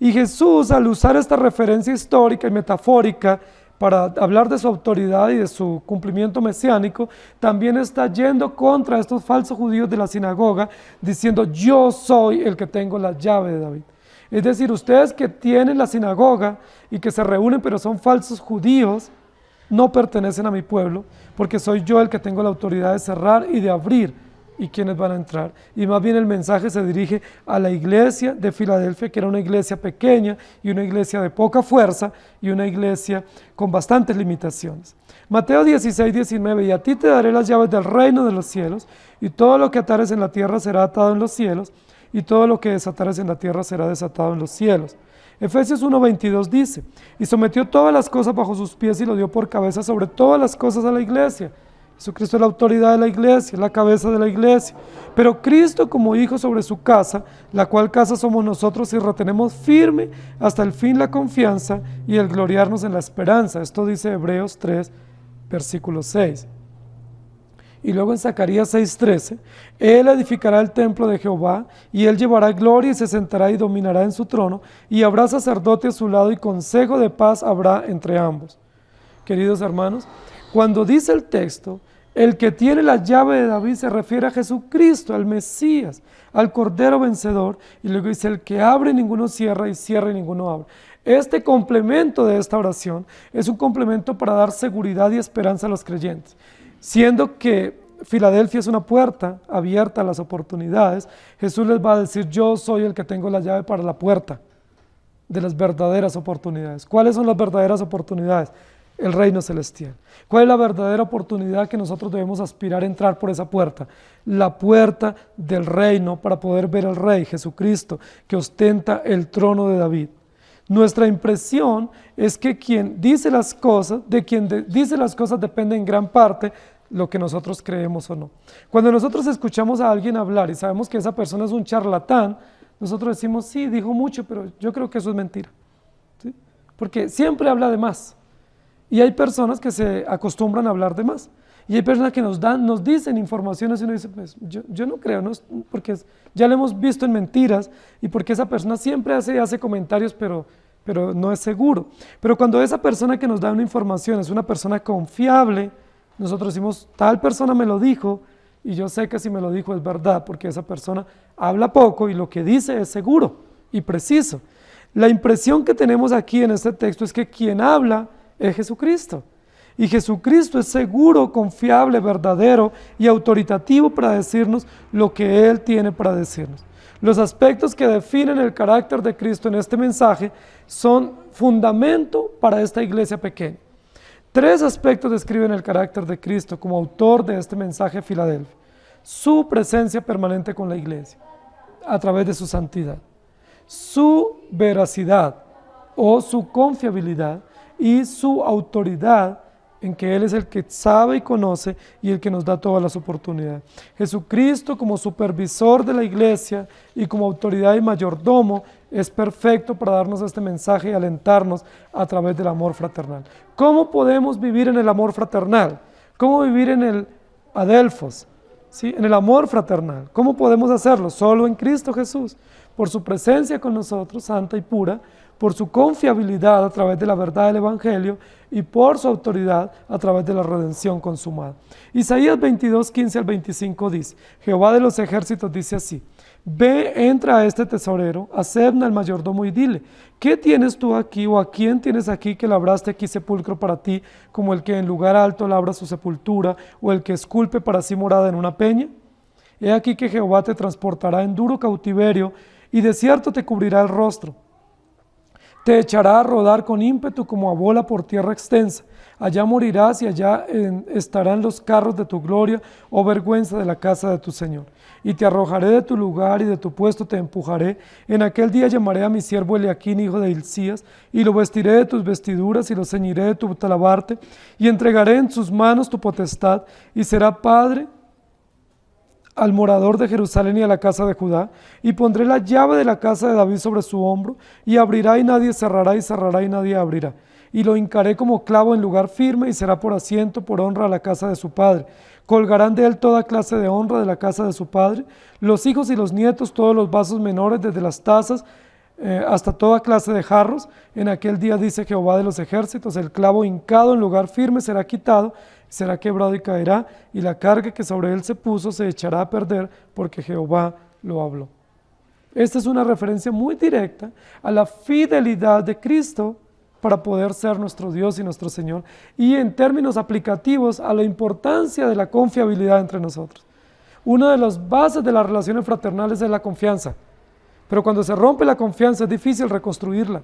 Y Jesús, al usar esta referencia histórica y metafórica para hablar de su autoridad y de su cumplimiento mesiánico, también está yendo contra estos falsos judíos de la sinagoga, diciendo, yo soy el que tengo la llave de David. Es decir, ustedes que tienen la sinagoga y que se reúnen pero son falsos judíos, no pertenecen a mi pueblo, porque soy yo el que tengo la autoridad de cerrar y de abrir, y quienes van a entrar. Y más bien el mensaje se dirige a la iglesia de Filadelfia, que era una iglesia pequeña y una iglesia de poca fuerza y una iglesia con bastantes limitaciones. Mateo 16, 19, y a ti te daré las llaves del reino de los cielos, y todo lo que atares en la tierra será atado en los cielos, y todo lo que desatares en la tierra será desatado en los cielos. Efesios 1:22 dice, y sometió todas las cosas bajo sus pies y lo dio por cabeza sobre todas las cosas a la iglesia. Jesucristo es la autoridad de la iglesia, es la cabeza de la iglesia. Pero Cristo como hijo sobre su casa, la cual casa somos nosotros y retenemos firme hasta el fin la confianza y el gloriarnos en la esperanza. Esto dice Hebreos 3, versículo 6. Y luego en Zacarías 6:13, Él edificará el templo de Jehová, y Él llevará gloria y se sentará y dominará en su trono, y habrá sacerdote a su lado y consejo de paz habrá entre ambos. Queridos hermanos, cuando dice el texto, el que tiene la llave de David se refiere a Jesucristo, al Mesías, al Cordero vencedor, y luego dice, el que abre ninguno cierra, y cierra y ninguno abre. Este complemento de esta oración es un complemento para dar seguridad y esperanza a los creyentes. Siendo que Filadelfia es una puerta abierta a las oportunidades, Jesús les va a decir, yo soy el que tengo la llave para la puerta de las verdaderas oportunidades. ¿Cuáles son las verdaderas oportunidades? El reino celestial. ¿Cuál es la verdadera oportunidad que nosotros debemos aspirar a entrar por esa puerta? La puerta del reino para poder ver al Rey Jesucristo que ostenta el trono de David. Nuestra impresión es que quien dice las cosas, de quien dice las cosas depende en gran parte lo que nosotros creemos o no. Cuando nosotros escuchamos a alguien hablar y sabemos que esa persona es un charlatán, nosotros decimos, sí, dijo mucho, pero yo creo que eso es mentira. ¿Sí? Porque siempre habla de más. Y hay personas que se acostumbran a hablar de más. Y hay personas que nos dicen informaciones y uno dice, pues yo no creo, ¿no? Porque ya lo hemos visto en mentiras y porque esa persona siempre hace comentarios, pero no es seguro. Pero cuando esa persona que nos da una información es una persona confiable, nosotros decimos, tal persona me lo dijo y yo sé que si me lo dijo es verdad, porque esa persona habla poco y lo que dice es seguro y preciso. La impresión que tenemos aquí en este texto es que quien habla es Jesucristo. Y Jesucristo es seguro, confiable, verdadero y autoritativo para decirnos lo que Él tiene para decirnos. Los aspectos que definen el carácter de Cristo en este mensaje son fundamento para esta iglesia pequeña. 3 aspectos describen el carácter de Cristo como autor de este mensaje a Filadelfia. Su presencia permanente con la iglesia a través de su santidad, su veracidad o su confiabilidad y su autoridad en que Él es el que sabe y conoce y el que nos da todas las oportunidades. Jesucristo como supervisor de la iglesia y como autoridad y mayordomo es perfecto para darnos este mensaje y alentarnos a través del amor fraternal. ¿Cómo podemos vivir en el amor fraternal? ¿Cómo vivir en el adelphos? ¿Sí? En el amor fraternal. ¿Cómo podemos hacerlo? Solo en Cristo Jesús, por su presencia con nosotros, santa y pura, por su confiabilidad a través de la verdad del Evangelio, y por su autoridad a través de la redención consumada. Isaías 22, 15 al 25 dice, Jehová de los ejércitos dice así, ve, entra a este tesorero, a Sebna el mayordomo y dile, ¿qué tienes tú aquí o a quién tienes aquí que labraste aquí sepulcro para ti, como el que en lugar alto labra su sepultura o el que esculpe para sí morada en una peña? He aquí que Jehová te transportará en duro cautiverio y de cierto te cubrirá el rostro. Te echará a rodar con ímpetu como a bola por tierra extensa. Allá morirás y allá estarán los carros de tu gloria, oh vergüenza de la casa de tu Señor. Y te arrojaré de tu lugar y de tu puesto te empujaré. En aquel día llamaré a mi siervo Eliaquín, hijo de Hilcías, y lo vestiré de tus vestiduras y lo ceñiré de tu talabarte, y entregaré en sus manos tu potestad, y será padre al morador de Jerusalén y a la casa de Judá, y pondré la llave de la casa de David sobre su hombro, y abrirá y nadie cerrará, y cerrará y nadie abrirá. Y lo hincaré como clavo en lugar firme, y será por asiento, por honra a la casa de su padre. Colgarán de él toda clase de honra de la casa de su padre, los hijos y los nietos, todos los vasos menores, desde las tazas hasta toda clase de jarros. En aquel día dice Jehová de los ejércitos, el clavo hincado en lugar firme será quitado, será quebrado y caerá, y la carga que sobre él se puso se echará a perder, porque Jehová lo habló. Esta es una referencia muy directa a la fidelidad de Cristo para poder ser nuestro Dios y nuestro Señor, y en términos aplicativos a la importancia de la confiabilidad entre nosotros. Una de las bases de las relaciones fraternales es la confianza, pero cuando se rompe la confianza es difícil reconstruirla.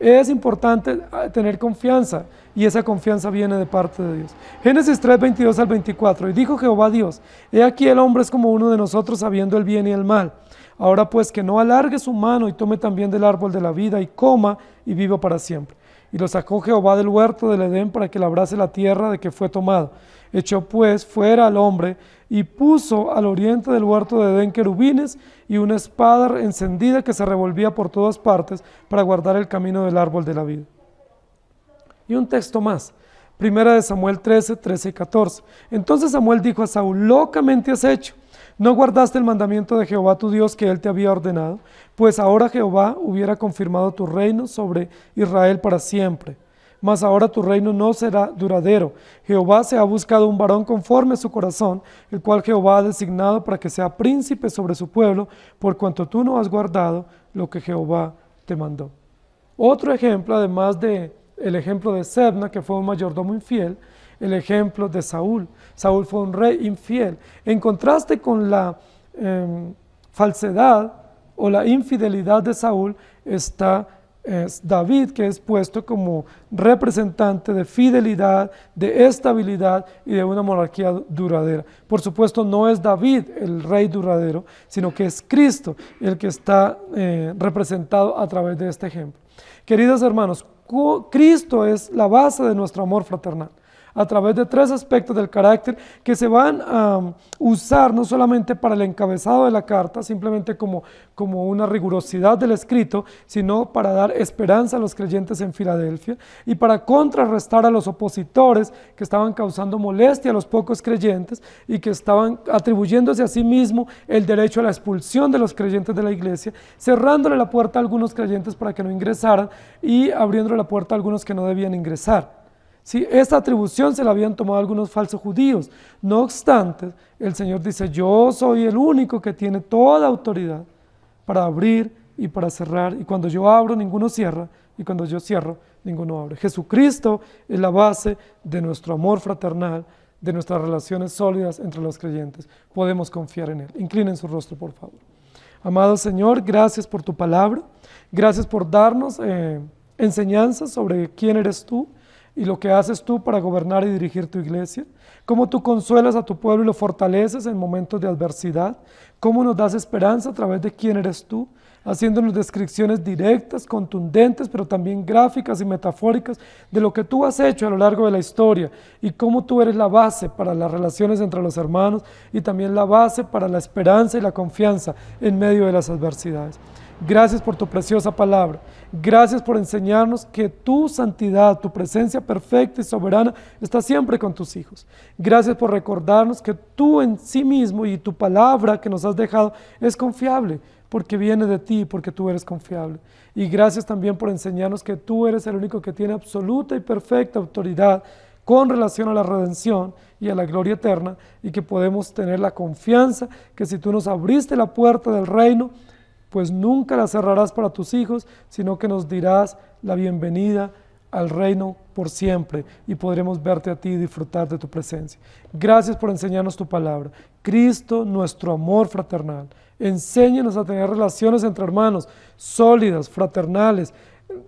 Es importante tener confianza, y esa confianza viene de parte de Dios. Génesis 3, 22 al 24, y dijo Jehová Dios, he aquí el hombre es como uno de nosotros sabiendo el bien y el mal. Ahora pues que no alargue su mano y tome también del árbol de la vida y coma y viva para siempre. Y lo sacó Jehová del huerto del Edén para que labrase la tierra de que fue tomado. Echó pues fuera al hombre y puso al oriente del huerto de Edén querubines y una espada encendida que se revolvía por todas partes para guardar el camino del árbol de la vida. Y un texto más, Primera de Samuel 13, 13 y 14. Entonces Samuel dijo a Saúl, locamente has hecho. ¿No guardaste el mandamiento de Jehová tu Dios que él te había ordenado? Pues ahora Jehová hubiera confirmado tu reino sobre Israel para siempre. Mas ahora tu reino no será duradero. Jehová se ha buscado un varón conforme a su corazón, el cual Jehová ha designado para que sea príncipe sobre su pueblo, por cuanto tú no has guardado lo que Jehová te mandó. Otro ejemplo, además del ejemplo de Sebna, que fue un mayordomo infiel, el ejemplo de Saúl. Saúl fue un rey infiel. En contraste con la falsedad o la infidelidad de Saúl está David, que es puesto como representante de fidelidad, de estabilidad y de una monarquía duradera. Por supuesto, no es David el rey duradero, sino que es Cristo el que está representado a través de este ejemplo. Queridos hermanos, Cristo es la base de nuestro amor fraternal, a través de tres aspectos del carácter que se van a usar no solamente para el encabezado de la carta, simplemente como una rigurosidad del escrito, sino para dar esperanza a los creyentes en Filadelfia y para contrarrestar a los opositores que estaban causando molestia a los pocos creyentes y que estaban atribuyéndose a sí mismo el derecho a la expulsión de los creyentes de la iglesia, cerrándole la puerta a algunos creyentes para que no ingresaran y abriéndole la puerta a algunos que no debían ingresar. Sí, esta atribución se la habían tomado algunos falsos judíos. No obstante, el Señor dice, yo soy el único que tiene toda autoridad para abrir y para cerrar. Y cuando yo abro, ninguno cierra. Y cuando yo cierro, ninguno abre. Jesucristo es la base de nuestro amor fraternal, de nuestras relaciones sólidas entre los creyentes. Podemos confiar en Él. Inclinen su rostro, por favor. Amado Señor, gracias por tu palabra. Gracias por darnos enseñanzas sobre quién eres tú y lo que haces tú para gobernar y dirigir tu iglesia, cómo tú consuelas a tu pueblo y lo fortaleces en momentos de adversidad, cómo nos das esperanza a través de quién eres tú, haciéndonos descripciones directas, contundentes, pero también gráficas y metafóricas de lo que tú has hecho a lo largo de la historia y cómo tú eres la base para las relaciones entre los hermanos y también la base para la esperanza y la confianza en medio de las adversidades. Gracias por tu preciosa palabra. Gracias por enseñarnos que tu santidad, tu presencia perfecta y soberana está siempre con tus hijos. Gracias por recordarnos que tú en sí mismo y tu palabra que nos has dejado es confiable. porque viene de ti, porque tú eres confiable. Y gracias también por enseñarnos que tú eres el único que tiene absoluta y perfecta autoridad con relación a la redención y a la gloria eterna, y que podemos tener la confianza que si tú nos abriste la puerta del reino, pues nunca la cerrarás para tus hijos, sino que nos dirás la bienvenida al reino por siempre y podremos verte a ti y disfrutar de tu presencia. Gracias por enseñarnos tu palabra. Cristo, nuestro amor fraternal. Enséñanos a tener relaciones entre hermanos sólidas, fraternales,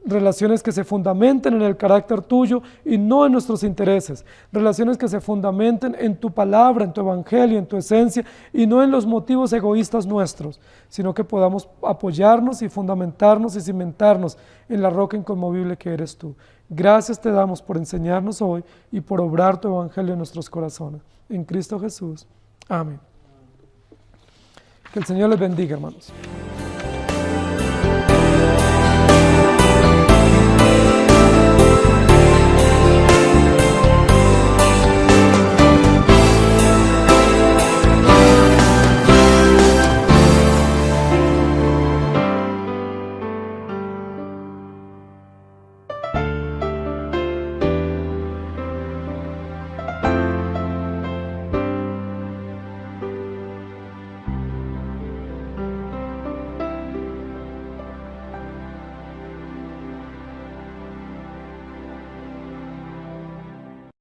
relaciones que se fundamenten en el carácter tuyo y no en nuestros intereses, relaciones que se fundamenten en tu palabra, en tu evangelio, en tu esencia y no en los motivos egoístas nuestros, sino que podamos apoyarnos y fundamentarnos y cimentarnos en la roca inconmovible que eres tú. Gracias te damos por enseñarnos hoy y por obrar tu evangelio en nuestros corazones. En Cristo Jesús. Amén. Que el Señor les bendiga, hermanos.